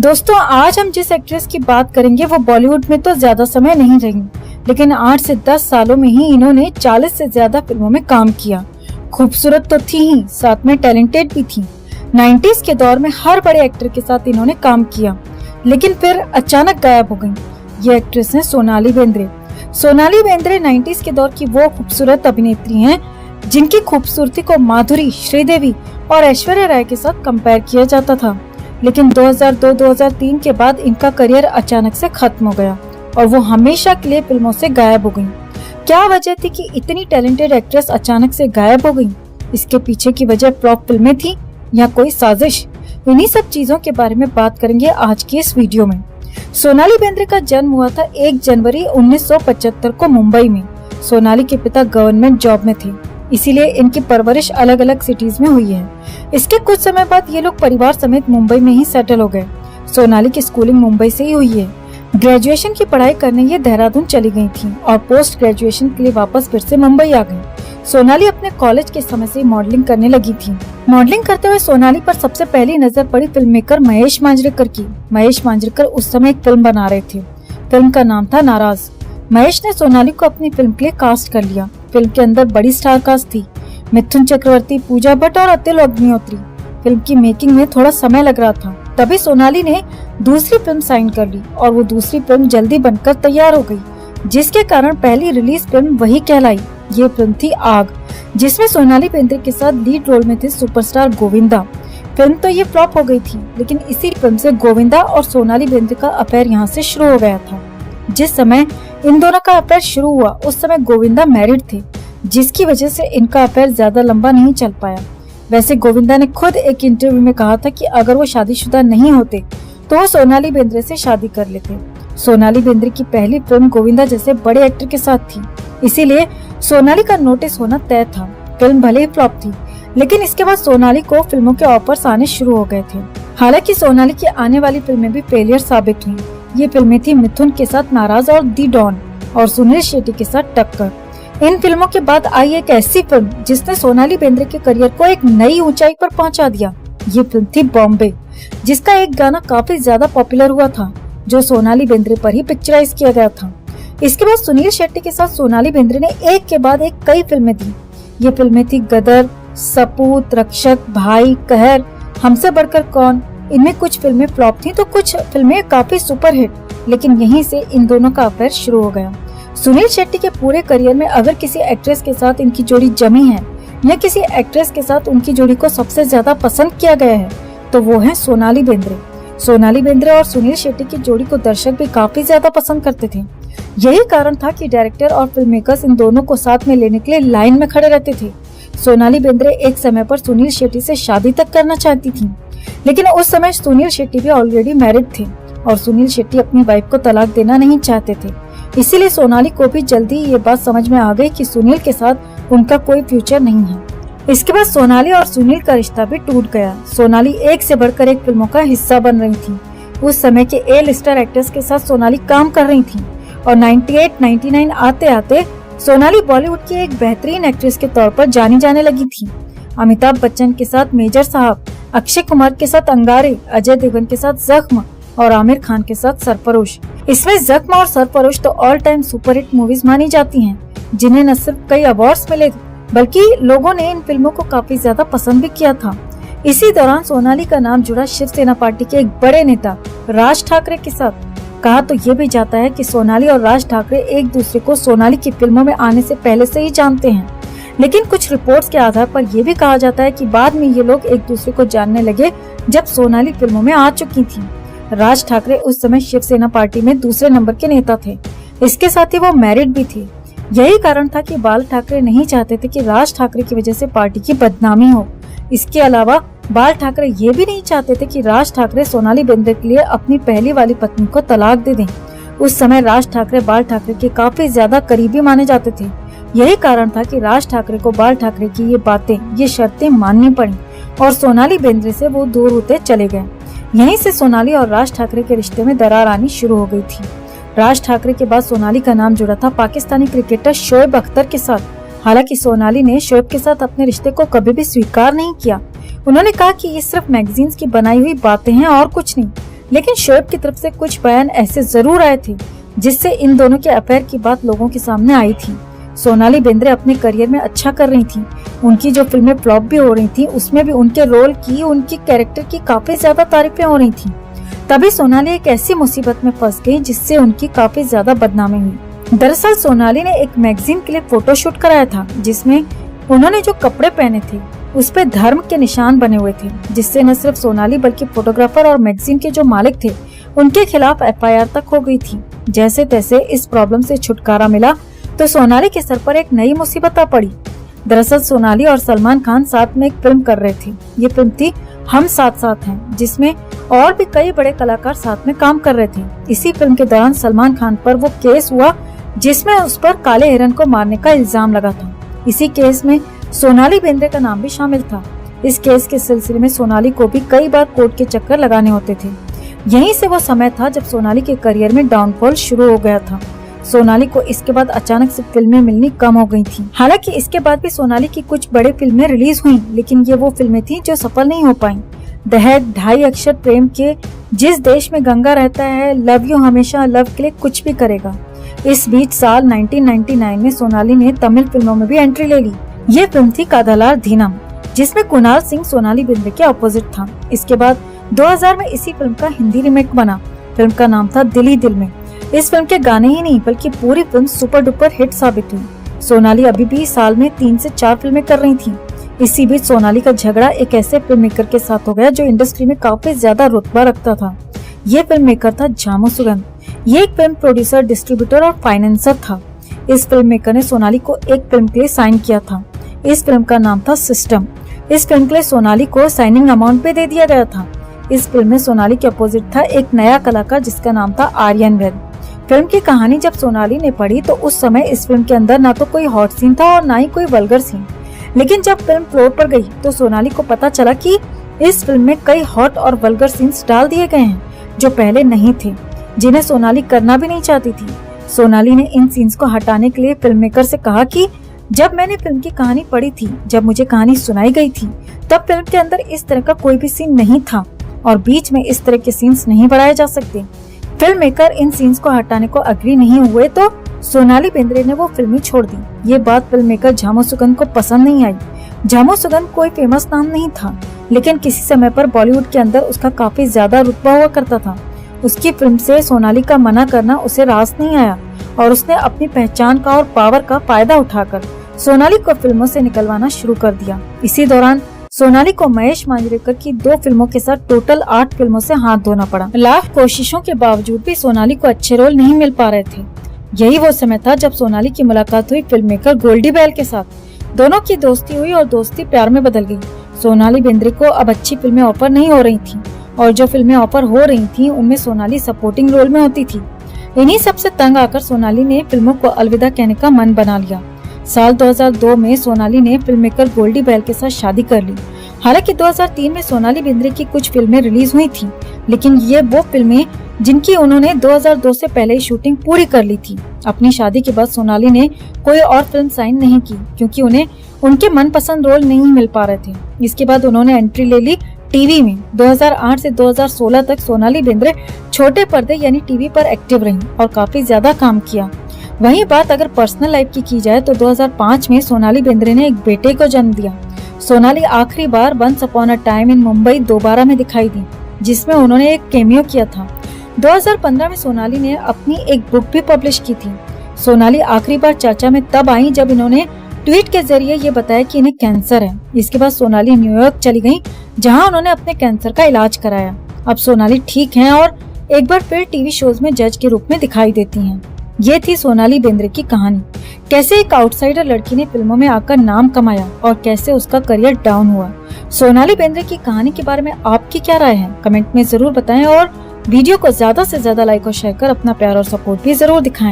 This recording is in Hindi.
दोस्तों, आज हम जिस एक्ट्रेस की बात करेंगे वो बॉलीवुड में तो ज्यादा समय नहीं रही, लेकिन 8 से 10 सालों में ही इन्होंने 40 से ज्यादा फिल्मों में काम किया। खूबसूरत तो थी ही, साथ में टैलेंटेड भी थी। 90s के दौर में हर बड़े एक्टर के साथ इन्होंने काम किया, लेकिन फिर अचानक गायब हो गयी। ये एक्ट्रेस है सोनाली बेंद्रे। सोनाली बेंद्रे 90s के दौर की वो खूबसूरत अभिनेत्री हैं जिनकी खूबसूरती को माधुरी, श्रीदेवी और ऐश्वर्या राय के साथ कंपेयर किया जाता था। लेकिन 2002-2003 के बाद इनका करियर अचानक से खत्म हो गया और वो हमेशा के लिए फिल्मों से गायब हो गयी। क्या वजह थी कि इतनी टैलेंटेड एक्ट्रेस अचानक से गायब हो गयी? इसके पीछे की वजह फ्लॉप फिल्में थी या कोई साजिश? इन्हीं सब चीजों के बारे में बात करेंगे आज की इस वीडियो में। सोनाली बेंद्रे का जन्म हुआ था 1 जनवरी 1975 को मुंबई में। सोनाली के पिता गवर्नमेंट जॉब में थे, इसीलिए इनकी परवरिश अलग अलग सिटीज में हुई है। इसके कुछ समय बाद ये लोग परिवार समेत मुंबई में ही सेटल हो गए। सोनाली की स्कूलिंग मुंबई से ही हुई है। ग्रेजुएशन की पढ़ाई करने ये देहरादून चली गई थी और पोस्ट ग्रेजुएशन के लिए वापस फिर से मुंबई आ गई। सोनाली अपने कॉलेज के समय से मॉडलिंग करने लगी थी। मॉडलिंग करते हुए सोनाली पर सबसे पहली नजर पड़ी फिल्म मेकर महेश मांजरेकर की। महेश मांजरेकर उस समय एक फिल्म बना रहे थे। फिल्म का नाम था नाराज। महेश ने सोनाली को अपनी फिल्म के लिए कास्ट कर लिया। फिल्म के अंदर बड़ी स्टार कास्ट थी, मिथुन चक्रवर्ती, पूजा भट्ट और अतुल अग्निहोत्री। फिल्म की मेकिंग में थोड़ा समय लग रहा था, तभी सोनाली ने दूसरी फिल्म साइन कर ली और वो दूसरी फिल्म जल्दी बनकर तैयार हो गई, जिसके कारण पहली रिलीज फिल्म वही कहलाई। ये फिल्म थी आग, जिसमें सोनाली बेंद्रे के साथ लीड रोल में थे सुपरस्टार गोविंदा। फिल्म तो ये फ्लॉप हो गई थी, लेकिन इसी फिल्म से गोविंदा और सोनाली बेंद्रे का अफेयर यहाँ से शुरू हो गया था। जिस समय इन दोनों का अफेयर शुरू हुआ उस समय गोविंदा मैरिड थे, जिसकी वजह से इनका अफेयर ज्यादा लंबा नहीं चल पाया। वैसे गोविंदा ने खुद एक इंटरव्यू में कहा था कि अगर वो शादीशुदा नहीं होते तो वो सोनाली बेंद्रे से शादी कर लेते। सोनाली बेंद्रे की पहली फिल्म गोविंदा जैसे बड़े एक्टर के साथ थी, इसीलिए सोनाली का नोटिस होना तय था। फिल्म भले ही फ्लॉप थी, लेकिन इसके बाद सोनाली को फिल्मों के ऑफर्स आने शुरू हो गए थे। हालांकि सोनाली की आने वाली फिल्में भी फेलियर साबित हुई। ये फिल्में थी मिथुन के साथ नाराज और दी डॉन और सुनील शेट्टी के साथ टक्कर। इन फिल्मों के बाद आई एक ऐसी फिल्म जिसने सोनाली बेंद्रे के करियर को एक नई ऊंचाई पर पहुंचा दिया। ये फिल्म थी बॉम्बे, जिसका एक गाना काफी ज्यादा पॉपुलर हुआ था, जो सोनाली बेंद्रे पर ही पिक्चराइज किया गया था। इसके बाद सुनील शेट्टी के साथ सोनाली बेंद्रे ने एक के बाद एक कई फिल्में दी। ये फिल्में थी गदर, सपूत, रक्षक, भाई, कहर, हमसे बढ़कर कौन। इनमें कुछ फिल्में फ्लॉप थी तो कुछ फिल्में काफी सुपरहिट, लेकिन यहीं से इन दोनों का अफेयर शुरू हो गया। सुनील शेट्टी के पूरे करियर में अगर किसी एक्ट्रेस के साथ इनकी जोड़ी जमी है या किसी एक्ट्रेस के साथ उनकी जोड़ी को सबसे ज्यादा पसंद किया गया है तो वो है सोनाली बेंद्रे। सोनाली बेंद्रे और सुनील शेट्टी की जोड़ी को दर्शक भी काफी ज्यादा पसंद करते थे। यही कारण था कि डायरेक्टर और फिल्म मेकर्स इन दोनों को साथ में लेने के लिए लाइन में खड़े रहते थे। सोनाली बेंद्रे एक समय पर सुनील शेट्टी से शादी तक करना चाहती थी, लेकिन उस समय सुनील शेट्टी भी ऑलरेडी मैरिड थे और सुनील शेट्टी अपनी वाइफ को तलाक देना नहीं चाहते थे। इसीलिए सोनाली को भी जल्दी ये बात समझ में आ गई कि सुनील के साथ उनका कोई फ्यूचर नहीं है। इसके बाद सोनाली और सुनील का रिश्ता भी टूट गया। सोनाली एक से बढ़कर एक फिल्मों का हिस्सा बन रही थी। उस समय के ए लिस्टर एक्टर्स के साथ सोनाली काम कर रही थी और 98-99 आते आते सोनाली बॉलीवुड की एक बेहतरीन एक्ट्रेस के तौर पर जानी जाने लगी थी। अमिताभ बच्चन के साथ मेजर साहब, अक्षय कुमार के साथ अंगारे, अजय देवगन के साथ जख्म और आमिर खान के साथ सरफरोश। इसमें जख्म और सरफरोश तो ऑल टाइम सुपरहिट मूवीज मानी जाती हैं, जिन्हें न सिर्फ कई अवार्ड्स मिले बल्कि लोगों ने इन फिल्मों को काफी ज्यादा पसंद भी किया था। इसी दौरान सोनाली का नाम जुड़ा शिवसेना पार्टी के एक बड़े नेता राज ठाकरे के साथ। कहा तो ये भी जाता है कि सोनाली और राज ठाकरे एक दूसरे को सोनाली की फिल्मों में आने से पहले से ही जानते हैं, लेकिन कुछ रिपोर्ट्स के आधार पर यह भी कहा जाता है कि बाद में ये लोग एक दूसरे को जानने लगे जब सोनाली फिल्मों में आ चुकी थी। राज ठाकरे उस समय शिवसेना पार्टी में दूसरे नंबर के नेता थे। इसके साथ ही वो मैरिड भी थे। यही कारण था कि बाल ठाकरे नहीं चाहते थे कि राज ठाकरे की वजह से पार्टी की बदनामी हो। इसके अलावा बाल ठाकरे ये भी नहीं चाहते थे कि राज ठाकरे सोनाली बेंद्रे के लिए अपनी पहली वाली पत्नी को तलाक दे दें। उस समय राज ठाकरे बाल ठाकरे के काफी ज्यादा करीबी माने जाते थे। यही कारण था कि राज ठाकरे को बाल ठाकरे की ये बातें, ये शर्तें माननी पड़ी और सोनाली बेंद्रे से वो दूर होते चले गए। यहीं से सोनाली और राज ठाकरे के रिश्ते में दरार आनी शुरू हो गई थी। राज ठाकरे के बाद सोनाली का नाम जुड़ा था पाकिस्तानी क्रिकेटर शोएब अख्तर के साथ। हालांकि सोनाली ने शोएब के साथ अपने रिश्ते को कभी भी स्वीकार नहीं किया। उन्होंने कहा कि ये सिर्फ मैगजीन्स की बनाई हुई बातें हैं और कुछ नहीं। लेकिन शोएब की तरफ से कुछ बयान ऐसे जरूर आए थे जिससे इन दोनों के अफेयर की बात लोगों के सामने आई थी। सोनाली बेंद्रे अपने करियर में अच्छा कर रही थी। उनकी जो फिल्में फ्लॉप भी हो रही थी उसमें भी उनके रोल की, उनकी कैरेक्टर की काफी ज्यादा तारीफें हो रही थी। तभी सोनाली एक ऐसी मुसीबत में फंस गई जिससे उनकी काफी ज्यादा बदनामी हुई। दरअसल सोनाली ने एक मैगजीन के लिए फोटोशूट कराया था जिसमें उन्होंने जो कपड़े पहने थे उस पे धर्म के निशान बने हुए थे, जिससे न सिर्फ सोनाली बल्कि फोटोग्राफर और मैगजीन के जो मालिक थे उनके खिलाफ FIR तक हो गई थी। जैसे तैसे इस प्रॉब्लम से छुटकारा मिला तो सोनाली के सर पर एक नई मुसीबत आ पड़ी। दरअसल सोनाली और सलमान खान साथ में एक फिल्म कर रहे थे। ये फिल्म थी हम साथ साथ हैं, जिसमें और भी कई बड़े कलाकार साथ में काम कर रहे थे। इसी फिल्म के दौरान सलमान खान पर वो केस हुआ जिसमें उस पर काले हिरन को मारने का इल्जाम लगा था। इसी केस में सोनाली बेंद्रे का नाम भी शामिल था। इस केस के सिलसिले में सोनाली को भी कई बार कोर्ट के चक्कर लगाने होते थे। यहीं से वो समय था जब सोनाली के करियर में डाउनफॉल शुरू हो गया था। सोनाली को इसके बाद अचानक से फिल्में मिलनी कम हो गई थी। हालांकि इसके बाद भी सोनाली की कुछ बड़ी फिल्में रिलीज हुई, लेकिन ये वो फिल्में थी जो सफल नहीं हो पाई। दहेज, 2.5 अक्षर प्रेम के, जिस देश में गंगा रहता है, लव यू हमेशा, लव के लिए कुछ भी करेगा। इस बीच साल 1999 में सोनाली ने तमिल फिल्मों में भी एंट्री ले ली। ये फिल्म थी कादलार दीनम, जिसमें कुणाल सिंह सोनाली बेंद्रे के अपोजिट था। इसके बाद 2000 में इसी फिल्म का हिंदी रीमेक बना। फिल्म का नाम था दिल ही दिल में। इस फिल्म के गाने ही नहीं बल्कि पूरी फिल्म सुपर डुपर हिट साबित हुई। सोनाली अभी भी साल में 3 से 4 फिल्में कर रही थी। इसी बीच सोनाली का झगड़ा एक ऐसे फिल्म मेकर के साथ हो गया जो इंडस्ट्री में काफी ज्यादा रुतबा रखता था। ये फिल्म मेकर था जामो सुगंध। ये एक फिल्म प्रोड्यूसर, डिस्ट्रीब्यूटर और फाइनेंसर था। इस फिल्म मेकर ने सोनाली को एक फिल्म के लिए साइन किया था। इस फिल्म का नाम था सिस्टम। इस फिल्म के लिए सोनाली को साइनिंग अमाउंट पे दे दिया गया था। इस फिल्म में सोनाली के अपोजिट था एक नया कलाकार जिसका नाम था आर्यन वैद। फिल्म की कहानी जब सोनाली ने पढ़ी तो उस समय इस फिल्म के अंदर ना तो कोई हॉट सीन था और ना ही कोई वल्गर सीन। लेकिन जब फिल्म फ्लोर पर गई तो सोनाली को पता चला कि इस फिल्म में कई हॉट और वल्गर सीन्स डाल दिए गए हैं जो पहले नहीं थे, जिन्हें सोनाली करना भी नहीं चाहती थी। सोनाली ने इन सीन्स को हटाने के लिए फिल्म मेकर से कहा कि जब मैंने फिल्म की कहानी पढ़ी थी, जब मुझे कहानी सुनाई गई थी, तब फिल्म के अंदर इस तरह का कोई भी सीन नहीं था और बीच में इस तरह के सीन्स नहीं बढ़ाए जा सकते। फिल्म मेकर इन सीन्स को हटाने को अग्री नहीं हुए तो सोनाली बेंद्रे ने वो फिल्म ही छोड़ दी। ये बात फिल्म मेकर जामो सुगंध को पसंद नहीं आई। जामो सुगंध कोई फेमस नाम नहीं था, लेकिन किसी समय पर बॉलीवुड के अंदर उसका काफी ज्यादा रुतबा हुआ करता था। उसकी फिल्म से सोनाली का मना करना उसे रास नहीं आया और उसने अपनी पहचान का और पावर का फायदा उठाकर सोनाली को फिल्मों से निकलवाना शुरू कर दिया। इसी दौरान सोनाली को महेश मांजरेकर की 2 फिल्मों के साथ टोटल 8 फिल्मों से हाथ धोना पड़ा। लाख कोशिशों के बावजूद भी सोनाली को अच्छे रोल नहीं मिल पा रहे थे। यही वो समय था जब सोनाली की मुलाकात हुई फिल्म मेकर गोल्डी बैल के साथ। दोनों की दोस्ती हुई और दोस्ती प्यार में बदल गई। सोनाली बेंद्रे को अब अच्छी फिल्में ऑफर नहीं हो रही थी और जो फिल्में ऑफर हो रही थी उनमें सोनाली सपोर्टिंग रोल में होती थी। इन्हीं सबसे तंग आकर सोनाली ने फिल्मों को अलविदा कहने का मन बना लिया। साल 2002 में सोनाली ने फिल्म मेकर गोल्डी बैल के साथ शादी कर ली। हालांकि 2003 में सोनाली बेंद्रे की कुछ फिल्में रिलीज हुई थी, लेकिन ये वो फिल्में जिनकी उन्होंने 2002 से पहले ही शूटिंग पूरी कर ली थी। अपनी शादी के बाद सोनाली ने कोई और फिल्म साइन नहीं की क्योंकि उन्हें उनके मनपसंद रोल नहीं मिल पा रहे थे। इसके बाद उन्होंने एंट्री ले ली टीवी में। 2008 से 2016 तक सोनाली बेंद्रे छोटे पर्दे यानी टीवी पर एक्टिव रही और काफी ज्यादा काम किया। वहीं बात अगर पर्सनल लाइफ की जाए तो 2005 में सोनाली बेंद्रे ने एक बेटे को जन्म दिया। सोनाली आखिरी बार once upon a time in Mumbai दोबारा में दिखाई दी, जिसमें उन्होंने एक कैमियो किया था। 2015 में सोनाली ने अपनी एक बुक भी पब्लिश की थी। सोनाली आखिरी बार चर्चा में तब आई जब इन्होंने ट्वीट के जरिए ये बताया कि इन्हें कैंसर है। इसके बाद सोनाली न्यूयॉर्क चली गयी, जहाँ उन्होंने अपने कैंसर का इलाज कराया। अब सोनाली ठीक हैं और एक बार फिर टीवी शोज में जज के रूप में दिखाई देती हैं। ये थी सोनाली बेंद्रे की कहानी। कैसे एक आउटसाइडर लड़की ने फिल्मों में आकर नाम कमाया और कैसे उसका करियर डाउन हुआ। सोनाली बेंद्रे की कहानी के बारे में आपकी क्या राय है, कमेंट में जरूर बताएं और वीडियो को ज्यादा से ज्यादा लाइक और शेयर कर अपना प्यार और सपोर्ट भी जरूर दिखाएं।